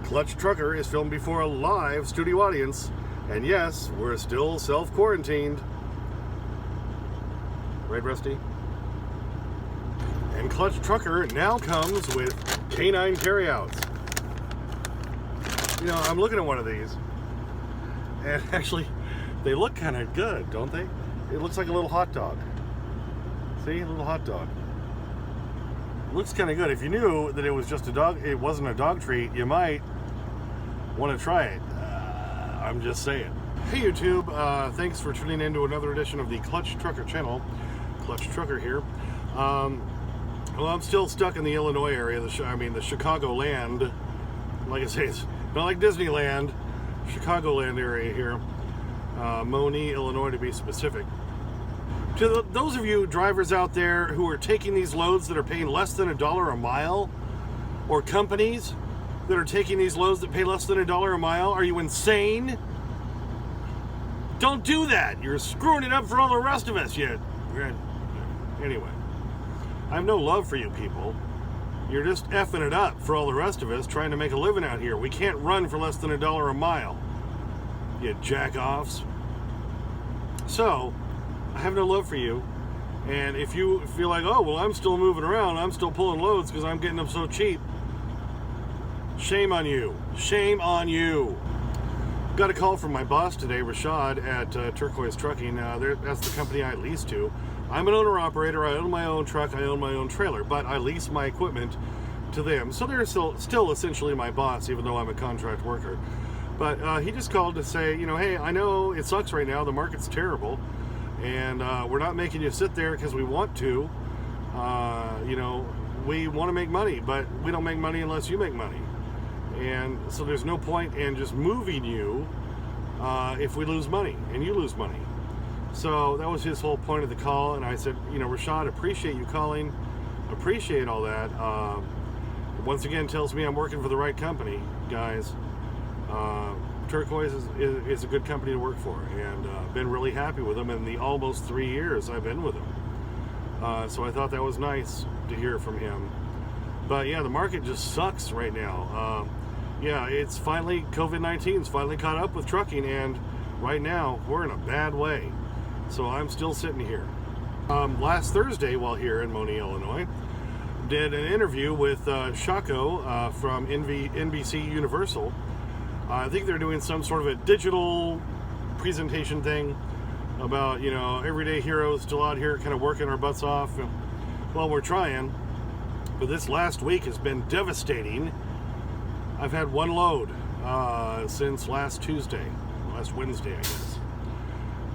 Clutch Trucker is filmed before a live studio audience, and yes, we're still self-quarantined. Right, Rusty? And Clutch Trucker now comes with canine carryouts. You know, I'm looking at one of these, and actually, they look kind of good, don't they? It looks like a little hot dog. See, a little hot dog. Looks kind of good. If you knew that it was just a dog, it wasn't a dog treat, you might want to try it. I'm just saying. Hey YouTube, thanks for tuning in to another edition of the Clutch Trucker channel. Clutch Trucker here. Well, I'm still stuck in the Illinois area, the ChicagoLand. Like I say, it's not like Disneyland. ChicagoLand area here. Moni, Illinois to be specific. To those of you drivers out there who are taking these loads that are paying less than $1 a mile, or companies that are taking these loads that pay less than $1 a mile, are you insane? Don't do that. You're screwing it up for all the rest of us. Anyway, I have no love for you people. You're just effing it up for all the rest of us trying to make a living out here. We can't run for less than $1 a mile. You jack-offs. So, I have no love for you. And if you feel like, oh, well, I'm still moving around, I'm still pulling loads because I'm getting them so cheap, shame on you. Shame on you. Got a call from my boss today, Rashad, at Turquoise Trucking. That's the company I lease to. I'm an owner-operator. I own my own truck. I own my own trailer. But I lease my equipment to them. So they're still essentially my boss, even though I'm a contract worker. But he just called to say, you know, hey, I know it sucks right now. The market's terrible. And we're not making you sit there because we want to. You know, we want to make money, but we don't make money unless you make money. And so there's no point in just moving you if we lose money and you lose money. So that was his whole point of the call. And I said, you know, Rashad, appreciate you calling. Appreciate all that. Once again, tells me I'm working for the right company, guys. Turquoise is a good company to work for, and been really happy with them in the almost 3 years I've been with them. So I thought that was nice to hear from him. But yeah, the market just sucks right now. Yeah, it's finally, COVID-19's finally caught up with trucking, and right now we're in a bad way. So I'm still sitting here. Last Thursday, while here in Moni, Illinois, did an interview with Shaco from NBC Universal. I think they're doing some sort of a digital presentation thing about, you know, everyday heroes still out here kind of working our butts off. Well, we're trying, but this last week has been devastating. I've had one load since last Wednesday, I guess.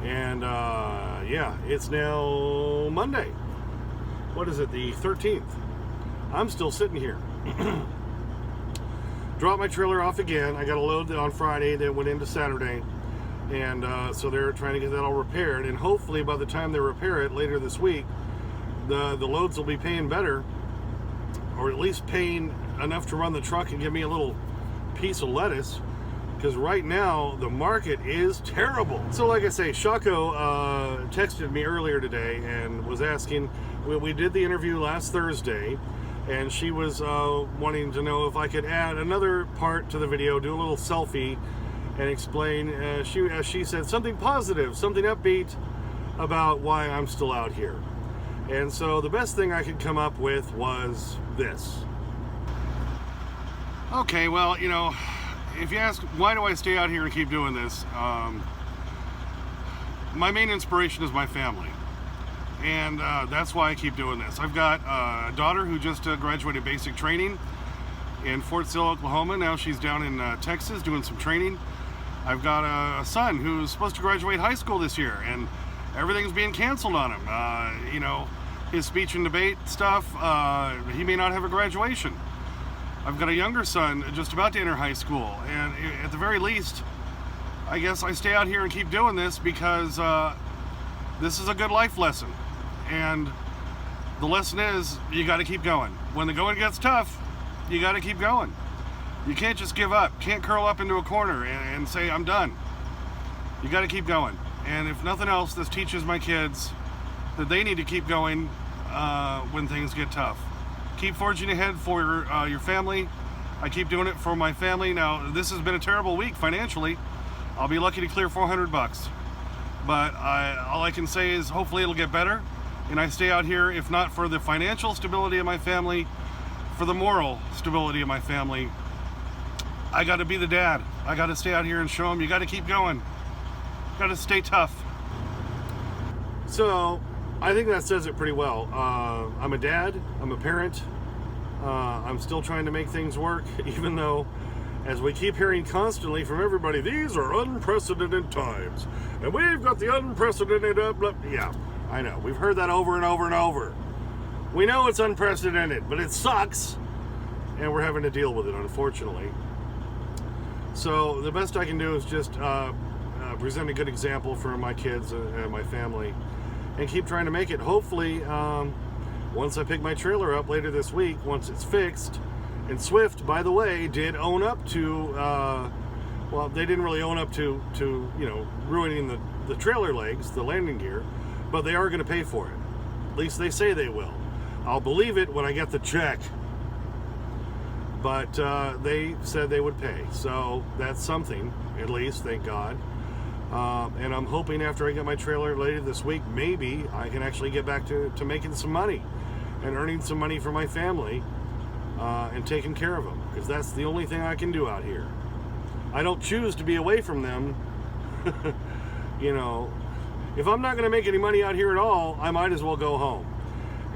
And yeah, it's now Monday. What is it, the 13th? I'm still sitting here. Dropped my trailer off again. I got a load on Friday that went into Saturday. And so they're trying to get that all repaired. And hopefully by the time they repair it later this week, the loads will be paying better. Or at least paying enough to run the truck and give me a little piece of lettuce. Because right now, the market is terrible. So like I say, Shaco texted me earlier today and was asking, we did the interview last Thursday, and she was wanting to know if I could add another part to the video, do a little selfie, and explain, as she said, something positive, something upbeat about why I'm still out here. And so the best thing I could come up with was this. Okay, well, you know, if you ask, why do I stay out here and keep doing this? My main inspiration is my family. And that's why I keep doing this. I've got a daughter who just graduated basic training in Fort Sill, Oklahoma. Now she's down in Texas doing some training. I've got a son who's supposed to graduate high school this year, and everything's being canceled on him. You know, his speech and debate stuff, he may not have a graduation. I've got a younger son just about to enter high school, and at the very least, I guess I stay out here and keep doing this because this is a good life lesson. And the lesson is, you got to keep going. When the going gets tough, you got to keep going. You can't just give up. Can't curl up into a corner and say, I'm done. You got to keep going. And if nothing else, this teaches my kids that they need to keep going when things get tough. Keep forging ahead for your family, I keep doing it for my family. Now, this has been a terrible week financially. I'll be lucky to clear $400. But all I can say is hopefully it'll get better. And I stay out here, if not for the financial stability of my family, for the moral stability of my family. I got to be the dad. I got to stay out here and show them you got to keep going. Got to stay tough. So, I think that says it pretty well. I'm a dad. I'm a parent. I'm still trying to make things work, even though, as we keep hearing constantly from everybody, these are unprecedented times. And we've got the unprecedented... Yeah, I know. We've heard that over and over and over. We know it's unprecedented, but it sucks. And we're having to deal with it, unfortunately. So the best I can do is just present a good example for my kids and my family and keep trying to make it. Hopefully, once I pick my trailer up later this week, once it's fixed, and Swift, by the way, did own up to, well, they didn't really own up to you know, ruining the trailer legs, the landing gear, but they are going to pay for it. At least they say they will. I'll believe it when I get the check. But they said they would pay, so that's something, at least, thank God. And I'm hoping after I get my trailer later this week, maybe I can actually get back to making some money and earning some money for my family and taking care of them, because that's the only thing I can do out here. I don't choose to be away from them. You know, if I'm not going to make any money out here at all, I might as well go home.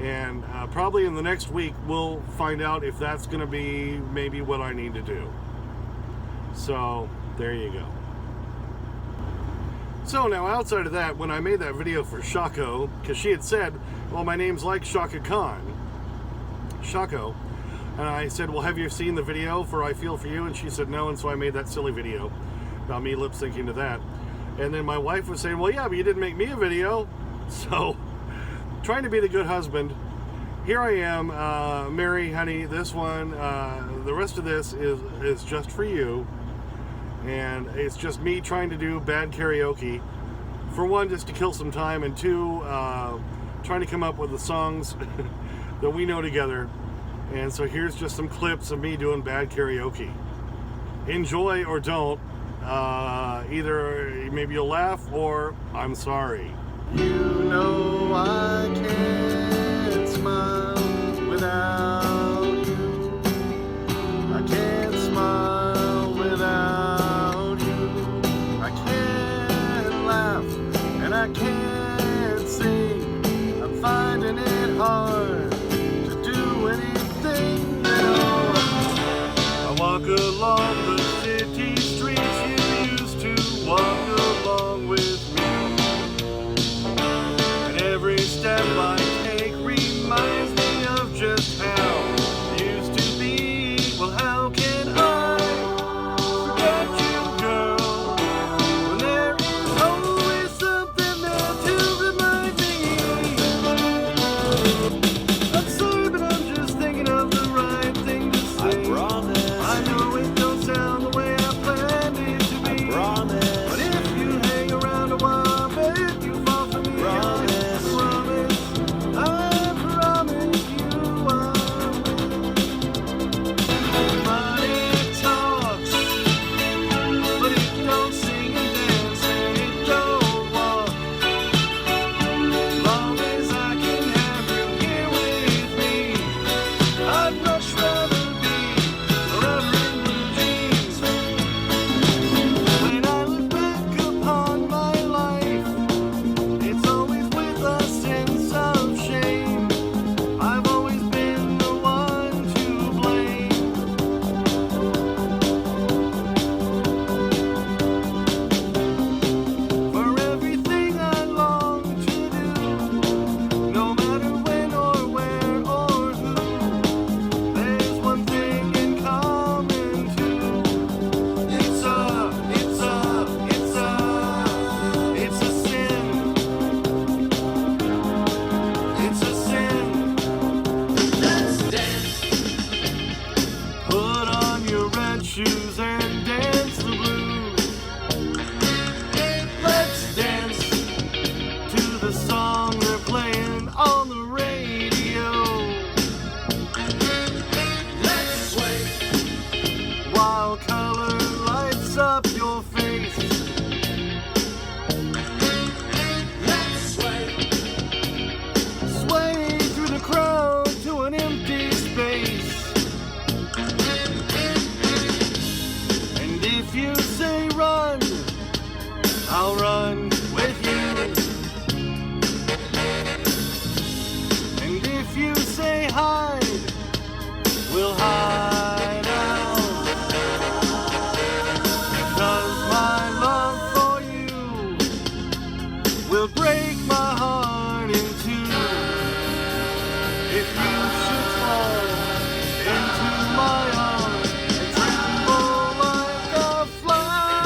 And probably in the next week, we'll find out if that's going to be maybe what I need to do. So, there you go. So now, outside of that, when I made that video for Shako, because she had said, well, my name's like Shaka Khan, Shako, and I said, well, have you seen the video for I Feel For You? And she said no, and so I made that silly video about me lip-syncing to that. And then my wife was saying, well, yeah, but you didn't make me a video. So... trying to be the good husband. Here I am, Mary, honey, this one, the rest of this is just for you. And it's just me trying to do bad karaoke. For one, just to kill some time, and two, trying to come up with the songs that we know together. And so here's just some clips of me doing bad karaoke. Enjoy or don't. Either maybe you'll laugh or I'm sorry. You know I can't smile without you. I can't smile without you. I can't laugh and I can't sing. I'm finding it hard to do anything at all. I walk along the city streets you used to walk along with me. Every step I take reminds me of just how you say run, I'll run with you. And if you say hide, we'll hide out. Because my love for you will break my heart in two. If you should fall into my arms and tremble like a flower,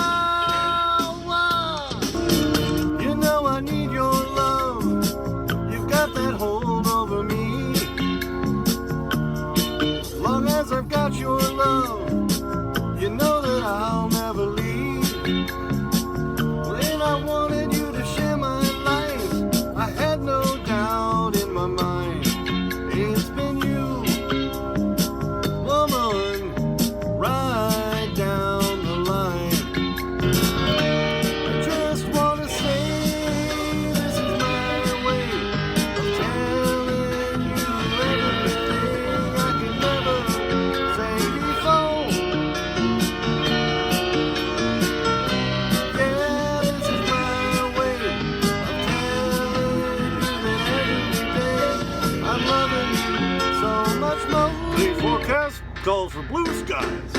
you know I need your love. You've got that hold over me. As long as I've got your love, you know that I'll never leave. When I wanted you to share my life, I had no doubt in my mind. It's been you, woman, right down the line. I just want to say this is my way of telling you everything I can never say before. Yeah, this is my way of telling you that every day I'm loving you so much more. The forecast calls for blue skies.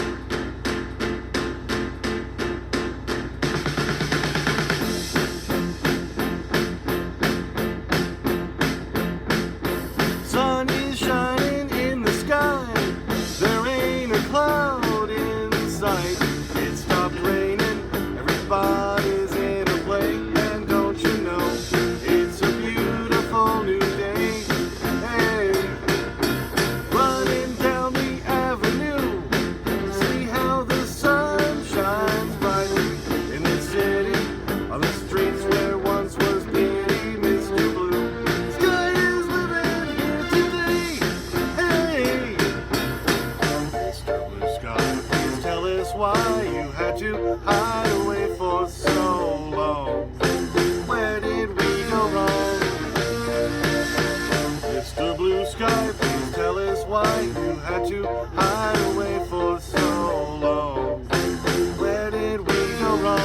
Sun is shining in the sky. There ain't a cloud in sight. It stopped raining. Everybody's in a play. And don't you know, it's a beautiful new day. Hey, running down the avenue. See how the sun shines brightly in the city. On the streets where once was pity, Mr. Blue Sky is living here today. Hey, Mr. Blue Sky, please tell us why you had to hide away for so long. Where did we go wrong? Mr. Blue Sky, please tell us why you had to hide away for so long. Where did we go wrong?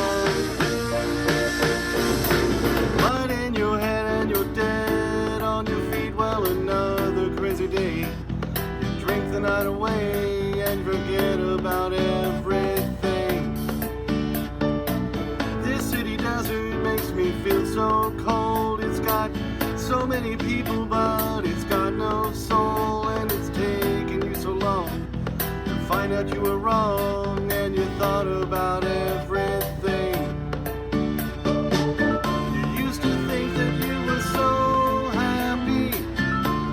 Light in your head and you're dead on your feet. Well, another crazy day. You drink the night away and forget about everything. This city desert makes me feel so cold. It's got so many people, but it's got no soul. And it's taken you so long to find out you were wrong, and you thought about everything. You used to think that you were so happy.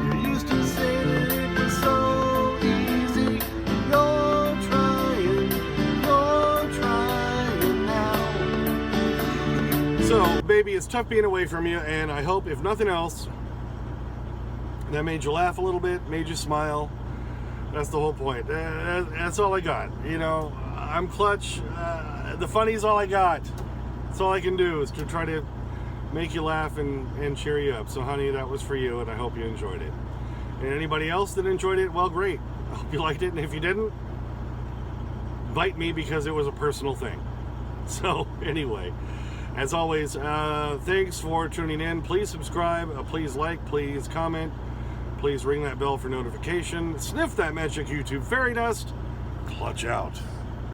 You used to say that it was so easy. You're trying now. So, baby, it's tough being away from you, and I hope, if nothing else, that made you laugh a little bit, made you smile. That's the whole point. That's all I got. You know, I'm clutch. The funny's all I got. That's all I can do is to try to make you laugh and cheer you up. So, honey, that was for you, and I hope you enjoyed it. And anybody else that enjoyed it, well, great. I hope you liked it. And if you didn't, bite me, because it was a personal thing. So, anyway, as always, thanks for tuning in. Please subscribe. Please like. Please comment. Please ring that bell for notification. Sniff that magic YouTube fairy dust. Clutch out.